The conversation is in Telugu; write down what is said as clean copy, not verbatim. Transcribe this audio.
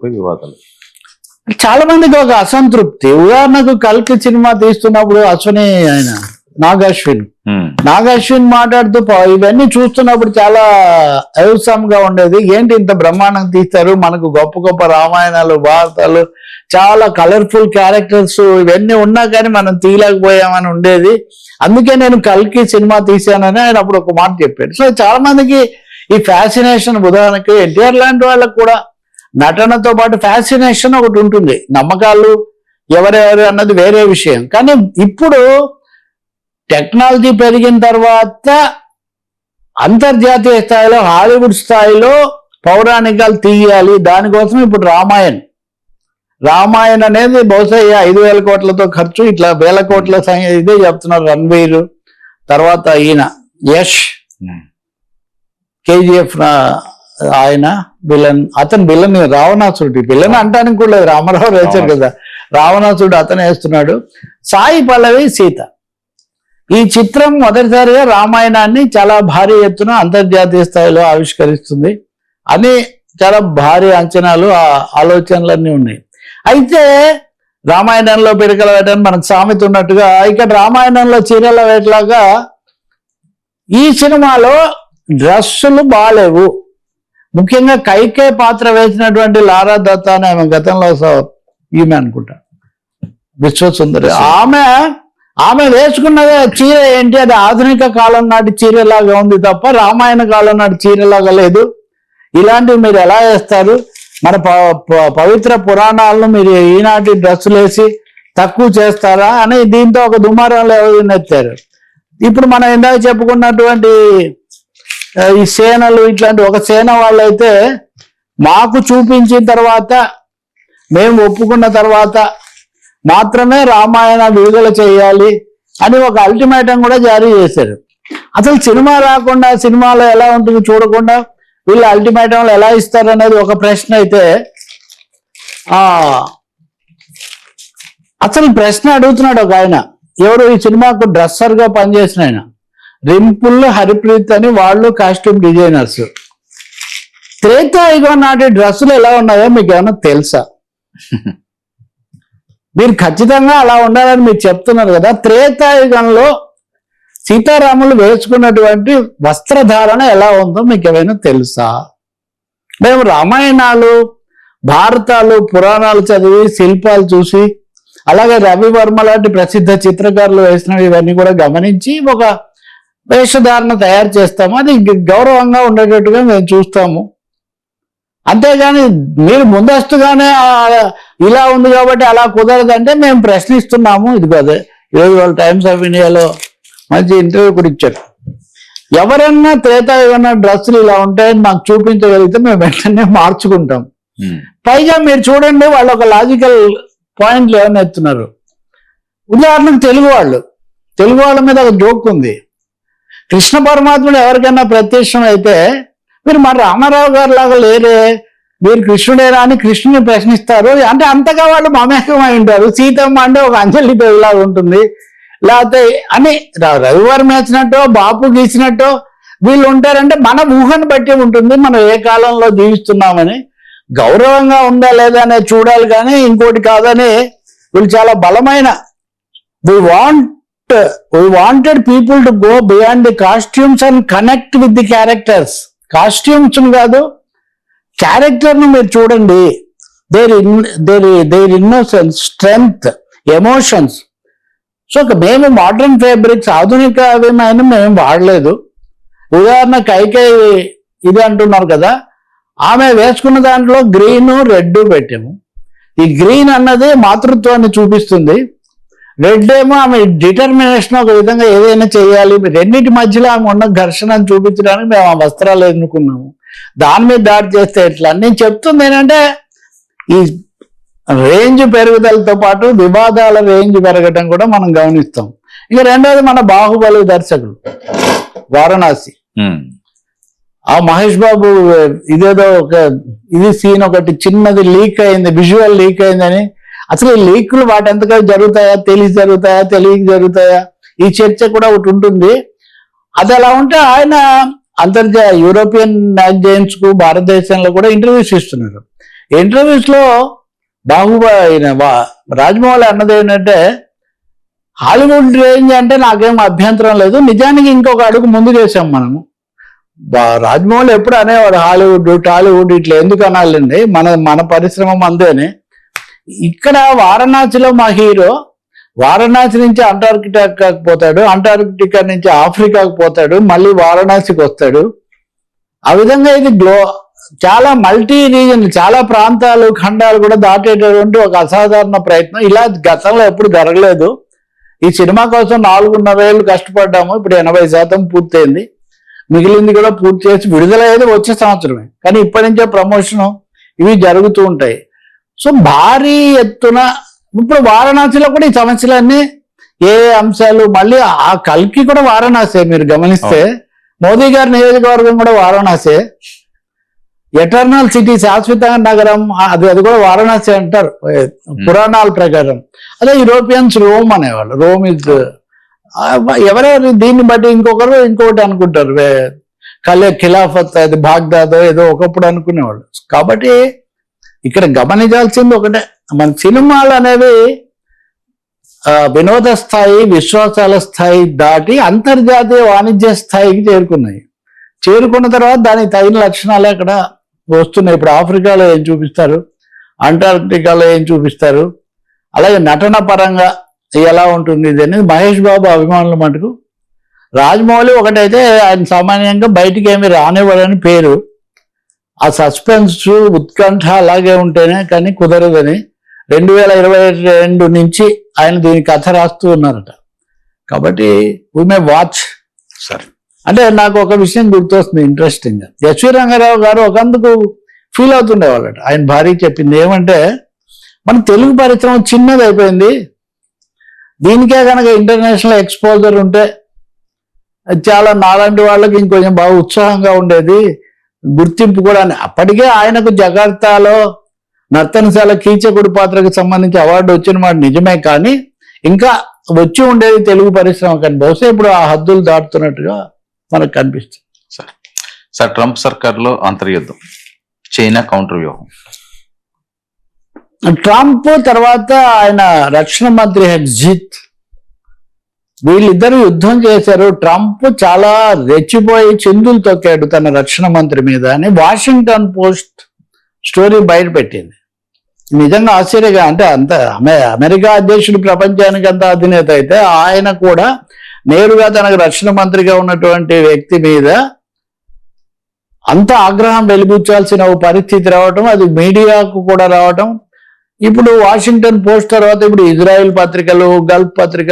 సినిమాలపై వివాదాలు. చాలా మందికి ఒక అసంతృప్తి. ఉదాహరణకు కల్కి సినిమా తీస్తున్నప్పుడు అశ్విని ఆయన నాగాశ్విన్ మాట్లాడుతూ ఇవన్నీ చూస్తున్నప్పుడు చాలా అయోసంగా ఉండేది. ఏంటి ఇంత బ్రహ్మాండం తీస్తారు, మనకు గొప్ప గొప్ప రామాయణాలు భారతాలు చాలా కలర్ఫుల్ క్యారెక్టర్స్ ఇవన్నీ ఉన్నా కానీ మనం తీయలేకపోయామని ఉండేది. అందుకే నేను కల్కి సినిమా తీశానని ఆయన అప్పుడు ఒక మాట చెప్పాడు. సో చాలా మందికి ఈ ఫ్యాసినేషన్, ఉదాహరణకి ఎన్టీఆర్ లాంటి వాళ్ళకు కూడా నటనతో పాటు ఫ్యాసినేషన్ ఒకటి ఉంటుంది. నమ్మకాలు ఎవరెవరు అన్నది వేరే విషయం. కానీ ఇప్పుడు టెక్నాలజీ పెరిగిన తర్వాత అంతర్జాతీయ స్థాయిలో హాలీవుడ్ స్థాయిలో పౌరాణికాలు తీయాలి. దానికోసం ఇప్పుడు రామాయణ అనేది బహుశా 5,000 కోట్లతో ఖర్చు, ఇట్లా 1,000 కోట్ల ఇదే చెప్తున్నారు. రణ్వీర్ తర్వాత ఈయన యష్ KGF ఆయన విలన్, అతను విలన్ రావణాసురుడు. విలన్ అంటానికి కూడా లేదు, రామారావు వేశారు కదా రావణాసురుడు, అతను వేస్తున్నాడు. సాయి పల్లవి సీత ఈ చిత్రం మొదటిసారిగా రామాయణాన్ని చాలా భారీ ఎత్తున అంతర్జాతీయ స్థాయిలో ఆవిష్కరిస్తుంది అని చాలా భారీ అంచనాలు ఆలోచనలన్నీ ఉన్నాయి. అయితే రామాయణంలో పిడకల వేటని మనకు సామెత ఉన్నట్టుగా ఇక్కడ రామాయణంలో చీరల వేటలాగా ఈ సినిమాలో డ్రెస్సులు బాలేవు. ముఖ్యంగా కైకే పాత్ర వేసినటువంటి లారా దత్తా అని ఆమె గతంలో ఈమె అనుకుంటా విశ్వసుందరి, ఆమె వేసుకున్నదే చీర ఏంటి, అది ఆధునిక కాలం నాటి చీరలాగా ఉంది తప్ప రామాయణ కాలం నాటి చీరలాగా లేదు. ఇలాంటివి మీరు ఎలా వేస్తారు? మన పవిత్ర పురాణాలను మీరు ఈనాటి డ్రెస్సులు వేసి తక్కువ చేస్తారా అని దీంతో ఒక దుమారంలో ఎవరు ఎత్తారు. ఇప్పుడు మనం ఇందాక చెప్పుకున్నటువంటి ఈ సేనలు ఇట్లాంటి ఒక సేన వాళ్ళైతే మాకు చూపించిన తర్వాత మేము ఒప్పుకున్న తర్వాత మాత్రమే రామాయణ విడుదల చేయాలి అని ఒక అల్టిమేటం కూడా జారీ చేశారు. అసలు సినిమా రాకుండా సినిమాలో ఎలా ఉంటుంది చూడకుండా వీళ్ళు అల్టిమేటంలు ఎలా ఇస్తారనేది ఒక ప్రశ్న అయితే, అసలు ప్రశ్న అడుగుతున్నాడు ఒక ఆయన, ఎవరు ఈ సినిమాకు డ్రెస్సర్గా పనిచేసిన ఆయన, రింపుల్ హరిప్రీత్ అని వాళ్ళు కాస్ట్యూమ్ డిజైనర్స్. త్రేతాయుగం నాటి డ్రెస్సులు ఎలా ఉన్నాయో మీకు ఏమైనా తెలుసా? మీరు ఖచ్చితంగా అలా ఉండాలని మీరు చెప్తున్నారు కదా. త్రేతాయుగంలో సీతారాములు వేసుకున్నటువంటి వస్త్రధారణ ఎలా ఉందో మీకు ఏమైనా తెలుసా? మేము రామాయణాలు భారతాలు పురాణాలు చదివి శిల్పాలు చూసి అలాగే రవివర్మ లాంటి ప్రసిద్ధ చిత్రకారులు వేసినవి ఇవన్నీ కూడా గమనించి ఒక వేషధారణ తయారు చేస్తాము. అది గౌరవంగా ఉండేటట్టుగా మేము చూస్తాము. అంతేగాని మీరు ముందస్తుగానే ఇలా ఉంది కాబట్టి అలా కుదరదంటే మేము ప్రశ్నిస్తున్నాము. ఇది కదా ఈరోజు వాళ్ళు టైమ్స్ ఆఫ్ ఇండియాలో మంచి ఇంటర్వ్యూ కూడా ఇచ్చారు. ఎవరన్నా త్రేతాయుగం డ్రెస్సులు ఇలా ఉంటాయని మాకు చూపించగలిగితే మేము వెంటనే మార్చుకుంటాం. పైగా మీరు చూడండి, వాళ్ళు ఒక లాజికల్ పాయింట్లు ఏమైనా ఎత్తున్నారు. ఉదాహరణకు తెలుగు వాళ్ళ మీద ఒక జోక్ ఉంది. కృష్ణ పరమాత్ముడు ఎవరికైనా ప్రత్యక్షం అయితే మీరు మరి రామారావు గారు లాగా లేరే, మీరు కృష్ణుడేనా అని కృష్ణుని ప్రశ్నిస్తారు. అంటే అంతగా వాళ్ళు మమేకమై ఉంటారు. సీతమ్మ అంటే ఒక అంజలి దేవిలాగా ఉంటుంది, లేకపోతే అని రవివారం వేసినట్టో బాపు గీసినట్టో వీళ్ళు ఉంటారంటే మన ఊహను బట్టి ఉంటుంది. మనం ఏ కాలంలో జీవిస్తున్నామని గౌరవంగా ఉందా లేదా అనేది చూడాలి, కానీ ఇంకోటి కాదని వీళ్ళు చాలా బలమైన we wanted people to go beyond the costumes and connect with the characters. Costumes కాదు, క్యారెక్టర్ను మీరు చూడండి. Their innocence, strength, emotions. So మేము మోడర్న్ ఫ్యాబ్రిక్స్ ఆధునిక అవేమైన మేము వాడలేదు. ఉదాహరణ కైకేయి ఇది అంటున్నారు కదా, ఆమె వేసుకున్న దాంట్లో గ్రీన్ రెడ్ పెట్టాము. ఈ గ్రీన్ అన్నది మాతృత్వాన్ని చూపిస్తుంది, రెడ్ ఏమో ఆమె డిటర్మినేషన్, ఒక విధంగా ఏదైనా చేయాలి. రెండింటి మధ్యలో ఆమె ఉన్న ఘర్షణను చూపించడానికి మేము ఆ వస్త్రాలు ఎన్నుకున్నాము. దాని మీద దాడి చేస్తే ఎట్లా? నేను చెప్తుంది ఏంటంటే ఈ రేంజ్ పెరుగుదలతో పాటు వివాదాల రేంజ్ పెరగటం కూడా మనం గమనిస్తాం. ఇక రెండోది మన బాహుబలి దర్శకుడు వారణాసి, ఆ మహేష్ బాబు ఇదేదో ఇది సీన్ ఒకటి చిన్నది లీక్ అయింది, విజువల్ లీక్ అయిందని. అసలు ఈ లీకులు వాటి ఎంతగా జరుగుతాయా, తెలియక జరుగుతాయా, ఈ చర్చ కూడా ఒకటి ఉంటుంది. అది అలా ఉంటే ఆయన యూరోపియన్ మ్యాగజైన్స్ కు భారతదేశంలో కూడా ఇంటర్వ్యూస్ ఇస్తున్నారు. ఇంటర్వ్యూస్ లో రాజమౌళి అన్నది ఏంటంటే హాలీవుడ్ రేంజ్ అంటే నాకేం అభ్యంతరం లేదు, నిజానికి ఇంకొక అడుగు ముందు చేసాం మనము. రాజమౌళి ఎప్పుడు అనేవాడు హాలీవుడ్ టాలీవుడ్ ఇట్లా ఎందుకు అనాలండి, మన పరిశ్రమ అందేనే. ఇక్కడ వారణాసిలో మా హీరో వారణాసి నుంచి అంటార్కిటికాకు పోతాడు, అంటార్కిటికా నుంచి ఆఫ్రికాకు పోతాడు, మళ్ళీ వారణాసికి వస్తాడు. ఆ విధంగా ఇది చాలా మల్టీ రీజన్, చాలా ప్రాంతాలు ఖండాలు కూడా దాటేటటువంటి ఒక అసాధారణ ప్రయత్నం. ఇలా గతంలో ఎప్పుడు జరగలేదు. ఈ సినిమా కోసం 4.5 ఏళ్ళు కష్టపడ్డాము, ఇప్పుడు 80% పూర్తయింది. మిగిలింది కూడా పూర్తి చేసి విడుదలయ్యేది వచ్చే సంవత్సరమే, కానీ ఇప్పటి నుంచే ప్రమోషన్ ఇవి జరుగుతూ ఉంటాయి. సో భారీ ఎత్తున ఇప్పుడు వారణాసిలో కూడా ఈ సమస్యలన్నీ ఏ అంశాలు, మళ్ళీ ఆ కల్కి కూడా వారణాసే. మీరు గమనిస్తే మోదీ గారి నియోజకవర్గం కూడా వారణాసే. ఎటర్నల్ సిటీ, శాశ్వత నగరం, అది కూడా వారణాసి అంటారు పురాణాల ప్రకారం. అదే యూరోపియన్స్ రోమ్ అనేవాళ్ళు. రోమ్ ఇస్ ఎవరెవరు దీన్ని బట్టి ఇంకొకటి అనుకుంటారు, ఖిలాఫత్ అది బాగ్దాదో ఏదో ఒకప్పుడు అనుకునేవాళ్ళు. కాబట్టి ఇక్కడ గమనించాల్సింది ఒకటే, మన సినిమాలు అనేవి వినోద స్థాయి, విశ్వాసాల స్థాయి దాటి అంతర్జాతీయ వాణిజ్య స్థాయికి చేరుకున్నాయి. చేరుకున్న తర్వాత దానికి తగిన లక్షణాలు అక్కడ వస్తున్నాయి. ఇప్పుడు ఆఫ్రికాలో ఏం చూపిస్తారు, అంటార్క్టికాలో ఏం చూపిస్తారు, అలాగే నటన పరంగా ఎలా ఉంటుంది ఇది అనేది మహేష్ బాబు అభిమానుల మటుకు. రాజమౌళి ఒకటైతే ఆయన సామాన్యంగా బయటికి ఏమి రానివ్వడని పేరు. ఆ సస్పెన్స్ ఉత్కంఠ అలాగే ఉంటేనే కానీ కుదరదని 2022 నుంచి ఆయన దీని కథ రాస్తూ ఉన్నారట. కాబట్టి వీ మే వాచ్. సరే, అంటే నాకు ఒక విషయం గుర్తొస్తుంది ఇంట్రెస్టింగ్ గా. ఎస్వి రంగారావు గారు ఒకందుకు ఫీల్ అవుతుండేవాళ్ళట. ఆయన భార్య చెప్పింది ఏమంటే, మన తెలుగు పరిశ్రమ చిన్నది అయిపోయింది, దీనికే కనుక ఇంటర్నేషనల్ ఎక్స్పోజర్ ఉంటే చాలా నాలాంటి వాళ్ళకి ఇంకొంచెం బాగా ఉత్సాహంగా ఉండేది, గుర్తింపు కూడా. అప్పటికే ఆయనకు జకార్తాలో నర్తనశాల కీచకుడి పాత్రకు సంబంధించి అవార్డు వచ్చిన మాట నిజమే, కానీ ఇంకా వచ్చి ఉండేది తెలుగు పరిశ్రమ. కానీ బహుశా ఇప్పుడు ఆ హద్దులు దాటుతున్నట్టుగా మనకు కనిపిస్తుంది. సార్, ట్రంప్ సర్కార్లో అంతర్యుద్ధం, చైనా కౌంటర్ వ్యూహం. ట్రంప్ తర్వాత ఆయన రక్షణ మంత్రి హెగ్జిత్, వీళ్ళిద్దరు యుద్ధం చేశారు. ట్రంప్ చాలా రెచ్చిపోయి చిందులు తొక్కాడు తన రక్షణ మంత్రి మీద అని వాషింగ్టన్ పోస్ట్ స్టోరీ బయట పెట్టింది. నిజంగా ఆశ్చర్యంగా, అంటే అంత అమెరికా అధ్యక్షుడు ప్రపంచానికి అంత అధినేత అయితే ఆయన కూడా నేరుగా తనకు రక్షణ మంత్రిగా ఉన్నటువంటి వ్యక్తి మీద అంత ఆగ్రహం వెలిబుచ్చాల్సిన పరిస్థితి రావటం, అది మీడియాకు కూడా రావటం. ఇప్పుడు వాషింగ్టన్ పోస్ట్ తర్వాత ఇప్పుడు ఇజ్రాయెల్ పత్రికలు, గల్ఫ్ పత్రికలు